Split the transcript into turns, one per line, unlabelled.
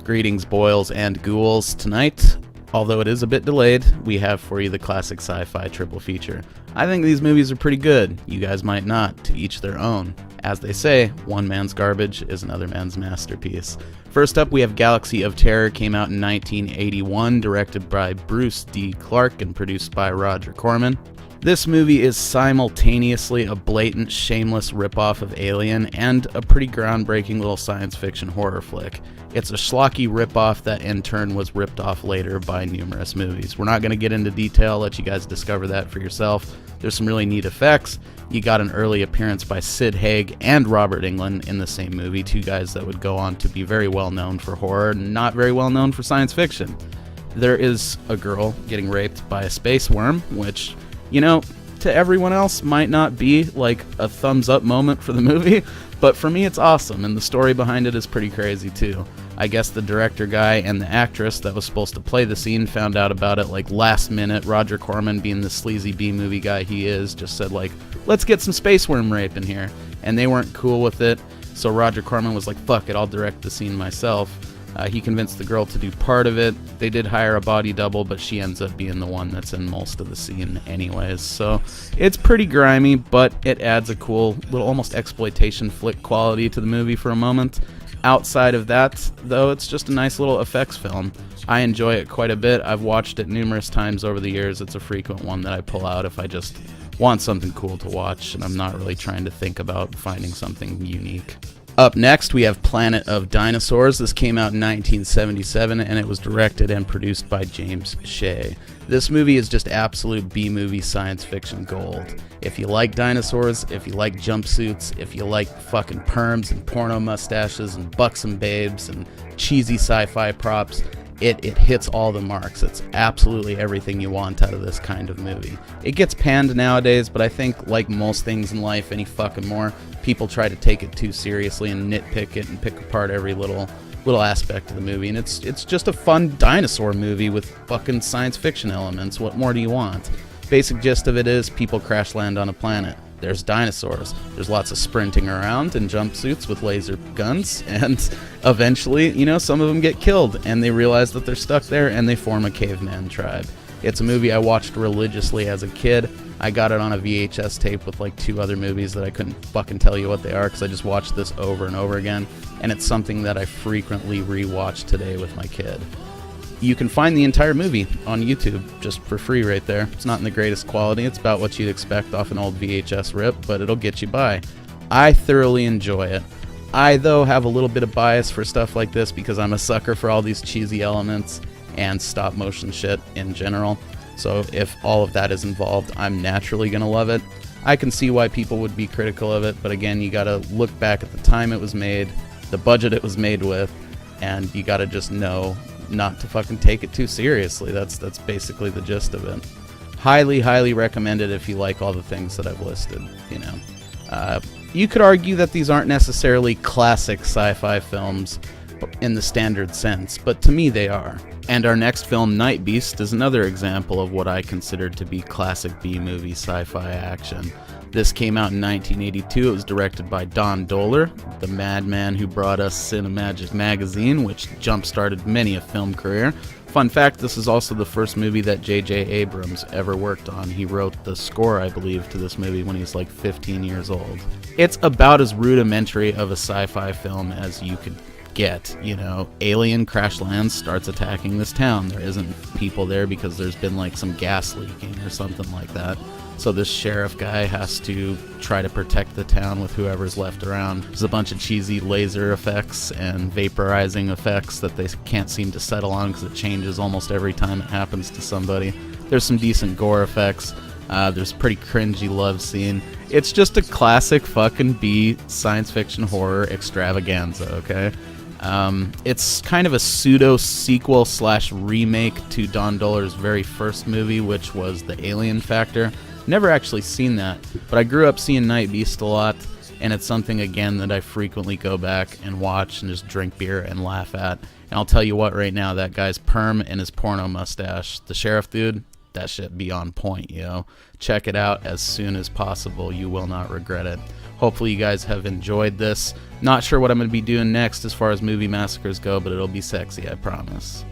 Greetings, boils and ghouls. Tonight, although it is a bit delayed, we have for you the classic sci-fi triple feature. I think these movies are pretty good. You guys might not, to each their own. As they say, one man's garbage is another man's masterpiece. First up, we have Galaxy of Terror, came out in 1981, directed by Bruce D. Clark and produced by Roger Corman. This movie is simultaneously a blatant, shameless ripoff of Alien and a pretty groundbreaking little science fiction horror flick. It's a schlocky ripoff that in turn was ripped off later by numerous movies. We're not going to get into detail, I'll let you guys discover that for yourself. There's some really neat effects. You got an early appearance by Sid Haig and Robert Englund in the same movie, two guys that would go on to be very well known for horror, not very well known for science fiction. There is a girl getting raped by a space worm, which, you know, to everyone else might not be like a thumbs up moment for the movie, but for me it's awesome, and the story behind it is pretty crazy too. I guess the director guy and the actress that was supposed to play the scene found out about it like last minute. Roger Corman, being the sleazy B-movie guy he is, just said like, let's get some space worm rape in here, and they weren't cool with it, so Roger Corman was like, fuck it, I'll direct the scene myself. He convinced the girl to do part of it. They did hire a body double, but she ends up being the one that's in most of the scene anyways. So it's pretty grimy, but it adds a cool little almost exploitation flick quality to the movie for a moment. Outside of that, though, it's just a nice little effects film. I enjoy it quite a bit. I've watched it numerous times over the years. It's a frequent one that I pull out if I just want something cool to watch, and I'm not really trying to think about finding something unique. Up next, we have Planet of Dinosaurs. This came out in 1977, and it was directed and produced by James Shea. This movie is just absolute B-movie science fiction gold. If you like dinosaurs, if you like jumpsuits, if you like fucking perms and porno mustaches and buxom babes and cheesy sci-fi props, it hits all the marks. It's absolutely everything you want out of this kind of movie. It gets panned nowadays, but I think, like most things in life, any fucking more, people try to take it too seriously and nitpick it and pick apart every little aspect of the movie. And it's just a fun dinosaur movie with fucking science fiction elements. What more do you want? Basic gist of it is people crash land on a planet. There's dinosaurs. There's lots of sprinting around in jumpsuits with laser guns, and eventually, you know, some of them get killed, and they realize that they're stuck there, and they form a caveman tribe. It's a movie I watched religiously as a kid. I got it on a VHS tape with like two other movies that I couldn't fucking tell you what they are because I just watched this over and over again, and it's something that I frequently rewatch today with my kid. You can find the entire movie on YouTube just for free right there. It's not in the greatest quality. It's about what you'd expect off an old VHS rip, but it'll get you by. I thoroughly enjoy it. I, though, have a little bit of bias for stuff like this because I'm a sucker for all these cheesy elements and stop motion shit in general. So if all of that is involved, I'm naturally going to love it. I can see why people would be critical of it, but again, you got to look back at the time it was made, the budget it was made with, and you got to just know not to fucking take it too seriously. That's basically the gist of it. Highly, highly recommended if you like all the things that I've listed, you know. You could argue that these aren't necessarily classic sci-fi films in the standard sense, but to me they are. And our next film, Night Beast, is another example of what I consider to be classic B-movie sci-fi action. This came out in 1982. It was directed by Don Dohler, the madman who brought us Cinemagic magazine, which jump-started many a film career. Fun fact, this is also the first movie that J.J. Abrams ever worked on. He wrote the score, I believe, to this movie when he was like 15 years old. It's about as rudimentary of a sci-fi film as you could get. You know, alien crash lands, starts attacking this town. There isn't people there because there's been like some gas leaking or something like that. So this sheriff guy has to try to protect the town with whoever's left around. There's a bunch of cheesy laser effects and vaporizing effects that they can't seem to settle on because it changes almost every time it happens to somebody. There's some decent gore effects. There's a pretty cringy love scene. It's just a classic fucking B science fiction horror extravaganza, okay? It's kind of a pseudo-sequel / remake to Don Dohler's very first movie, which was The Alien Factor. Never actually seen that, but I grew up seeing Night Beast a lot, and it's something, again, that I frequently go back and watch and just drink beer and laugh at. And I'll tell you what, right now, that guy's perm and his porno mustache, the sheriff dude, that shit be on point, Check it out as soon as possible. You will not regret it. Hopefully you guys have enjoyed this. Not sure what I'm going to be doing next as far as movie massacres go, but it'll be sexy, I promise.